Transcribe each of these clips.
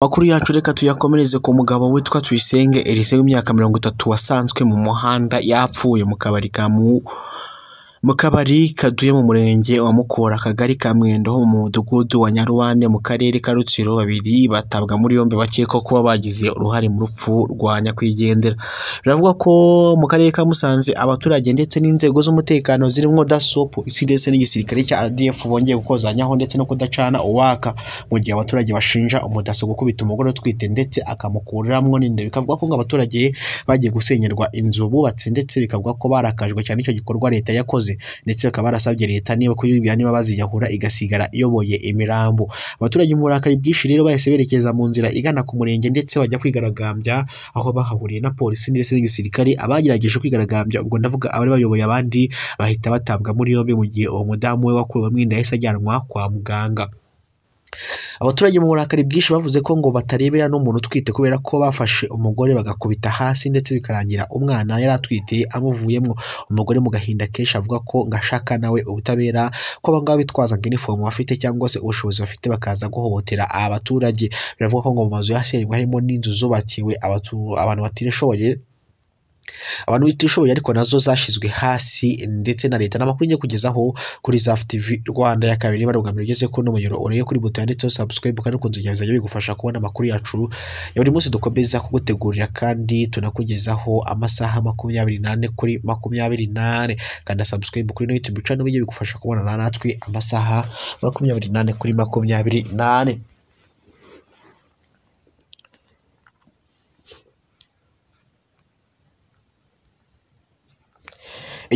Makuru yacu reka tuyakomereze ku mugabo witwa Tuyisenge Elise w'imyaka 30 wasanzwe mu muhanda yapfuye mu kabari kaduye mu murenge wa Mukura akagari ka Mwendo ho mu mudugudu wa Nyaruwane mu karere ka Rutsiro. Babiri batabwa muri yombi bakeka kuba bagize uruhare mu rupfu rwa nyakwigendera. Biravuga ko mu karere ka Musanze abaturage ndetse n'inzego z'umutekano zirimo DASSO, polisi ndetse n'igisirikare cya RDF bongeye gukozanyaho ndetse no kudacana uwaka mu gihe abaturage bashinja umudaso gukubita umugore utwite ndetse akamukuriramo n'inda. Bikavuga ko abaturage bagiye gusenyerwa inzu bubatse ndetse bikavuga ko barakajwe cyane icyo gikorwa leta yakoze, ndetse bakaba barasabye leta niba kuyibya niba baziyahura igasigara iyoboye imirambo. Abaturage mu burakari bwinshi rero bahise berekeza mu nzira igana ku murenge ndetse bajya kwigaragambya aho bahahuriye na polisi ndetse n'igisirikare. Abagerageje kwigaragambya ubwo ndavuga abari bayoboye abandi bahita batabwa muri yombi mu gihe uwo mudamu we wakuwemo inda yahise ajyanwa kwa muganga. Abaturage mu burakari bwinshi bavuze ko ngo batarebera n'umuntu utwite kubera ko bafashe umugore bagakubita hasi ndetse bikarangira umwana yari atwite amuvuyemo. Umugore mu gahinda kenshi avuga ko ngashaka nawe ubutabera ko abangaba bitwaza ngo inifomu bafite cyangwa se ubushobozi bafite bakaza guhohotera abaturage. Biravuga ko ngo mu mazu yasenywe harimo n'inzu zubakiwe abantu batishoboye ariko nazo zashizwe hasi ndetse na leta. N'amakuru ngiye kugezaho kuri Zaf TV Rwanda ya kabiri barugamira ugeze ko n'umuyoro ureye kuri buto yanditseho subscribe kandi kunzujya bizajya bigufasha kubona amakuru yacu ya buri munsi dukomeza kugutegurira kandi tunakugezaho amasaha 24 kuri 24 kandi subscribe kuri YouTube channel bijye bigufasha kubona natwe amasaha 24 kuri 24.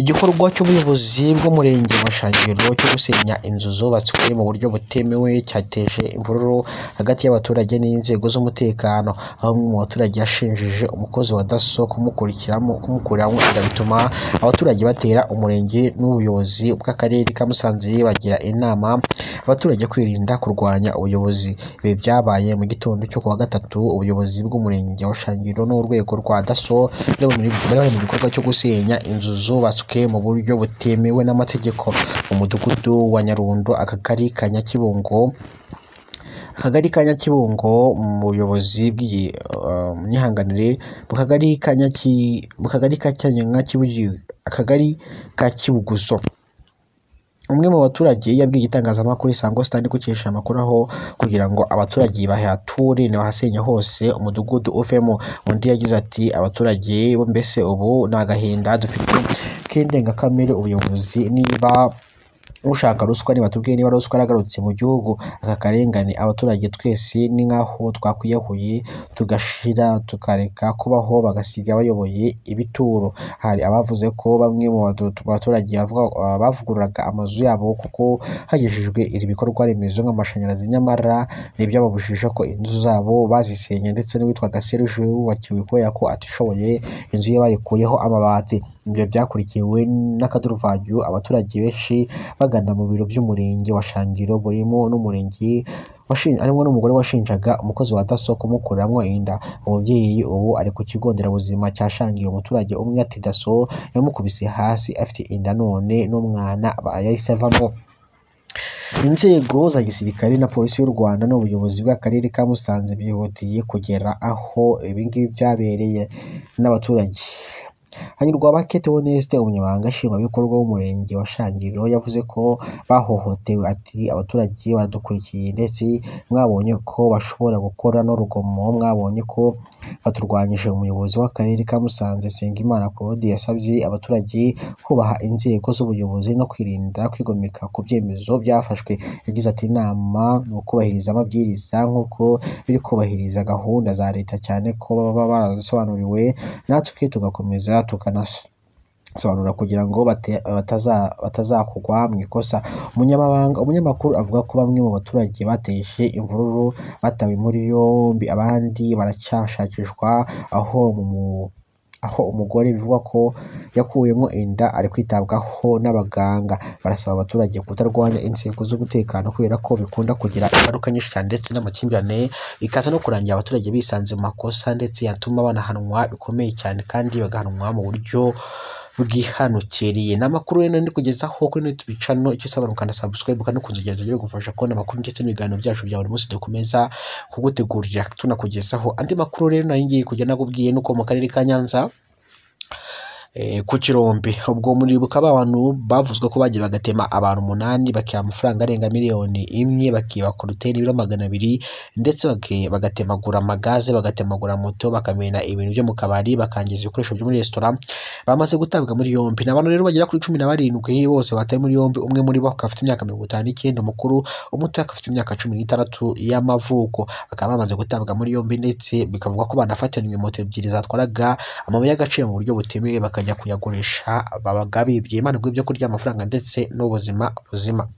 Igikorwa cy'ubuyobozi bw'umurenge wa Shangiro cyo gusenya inzu zubatswe mu buryo butemewe cyateje imvururu hagati y'abaturage n'inzego z'umutekano, aho mu baturage yashinjije umukozi wa DASSO kumukuriramo bituma abaturage batera umurenge n'ubuyobozi bw'akarere ka Musanze bagira inama abaturage kwirinda kurwanya ubuyobozi. Ibi byabaye mu gitondo cyo kuwa gatatu. Ubuyobozi bw'umurenge wa Shangiro n'urwego rwa DASSO bari mu gikorwa cyo gusenya inzu zubatswe mu buryo butemewe n'amategeko mu mudugudu wa Nyarundo akagari ka Nyakibungo mu buyobozi bw'inyihanganire mu kagari ka Kibuguzo. Umwe mu baturage yabwiye itangazamakuru Isango Stand gukesha amakuru aho kugira ngo abaturage bahature n'abahasenya hose umudugudu uvemo. Undi yagize ati abaturage bo mbese ubu n'agahinda dufite k'indengakamere ubuyobozi niba ushaka ruswa nibatubwiye niba ruswa yaragarutse mu gihugu. Aka karengane abaturage twese ni nkaho twakwiyahuye tugashira tukareka kubaho bagasiga bayoboye ibituro. Hari abavuze ko bamwe mu baturage bavugururaga amazu yabo kuko hagejejwe iri bikorwa remezo nk'amashanyarazi, nyamara n'ibyababujije ko inzu zabo bazisenye ndetse n'uwitwaga Serge wubakiwe kubera ko atishoboye inzu ye bayikuyeho amabati. Ibyo byakurikiwe n'akaduruvayo abaturage benshi bagana mu biro by'umurenge wa Shangiro burimo n'umurenge harimo n'umugore washinjaga umukozi wa DASSO kumukuriramo inda. Umubyeyi ubu ari ku kigo nderabuzima cya Shangiro. Umuturage umwe ati DASSO yamukubise hasi afite inda none n'umwana yahise avamo. Inzego za gisirikare na polisi y'u Rwanda n'ubuyobozi bw'akarere ka Musanze bihutiye kugera aho ibingibi byabereye n'abaturage. Hanyurwa Bakete Honeste umunyamabanga nshingwabikorwa w'umurenge wa Shangiro yavuze ko bahohotewe. Ati abaturage baradukurikiye ndetse mwabonye ko bashobora gukora n'urugomo, mwabonye ko baturwanyije. Umuyobozi w'akarere ka Musanze Nsengimana Claude yasabye abaturage kubaha inzego z'ubuyobozi no kwirinda kwigomeka ku byemezo byafashwe. Yagize ati inama ni ukubahiriza amabwiriza nk'uko biri kubahiriza gahunda za leta, cyane ko baba barazisobanuriwe natwe tugakomeza tukanasobanura kugira ngo batazakugwa mu ikosa. Umunyamakuru avuga ko bamwe mu baturage bateje imvururu batawe muri yombi, abandi baracyashakishwa aho umugore bivugwa ko yakuwemo inda ari kwitabwaho n'abaganga. Barasaba abaturage kutarwanya inzego z'umutekano kubera ko bikunda kugira ingaruka nyinshi cyane ndetse n'amakimbirane, bikaza no kurangira abaturage bisanze mu makosa ndetse yatuma banahanwa bikomeye cyane kandi bagahanwa mu buryo bwihanukiriye. N'amakuru rero ndi kugezaho kuri YouTube channel, icyo usaba ukanda subscribe kandi kunzogeza byo gufasha kubona amakuru ndetse n'ibiganiro byacu bya buri munsi dukomeza kugutegurira tunakugezaho andi makuru. Rero nari ngiye kujya nakubwiye nuko mu karere ka Nyanza ku Kirombe ubwo muribuka abantu bavuzwe ko bagiye bagatema abantu 8 bakiha amafaranga arenga miliyoni 1 bakiba kurutera ibiro 200 ndetse bagatemagura amagaze bagatemagura moto bakamena ibintu byo mu kabari bakangiza ibikoresho byo muri restaurant. Bamaze gutabwa muri yombi n'abantu rero bagera kuri 17 bose bataye muri yombi. Umwe muri bo afite imyaka 59 umukuru, umuto afite imyaka 16 y'amavuko. Bakaba bamaze gutabwa muri yombi ndetse bikavuga ko banafatanywe moto ebyiri zatwaraga amabuye y'agaciro mu buryo butemewe bakajya kuyagurisha. Babaga bibye Imana byo kurya amafaranga ndetse n'ubuzima buzima.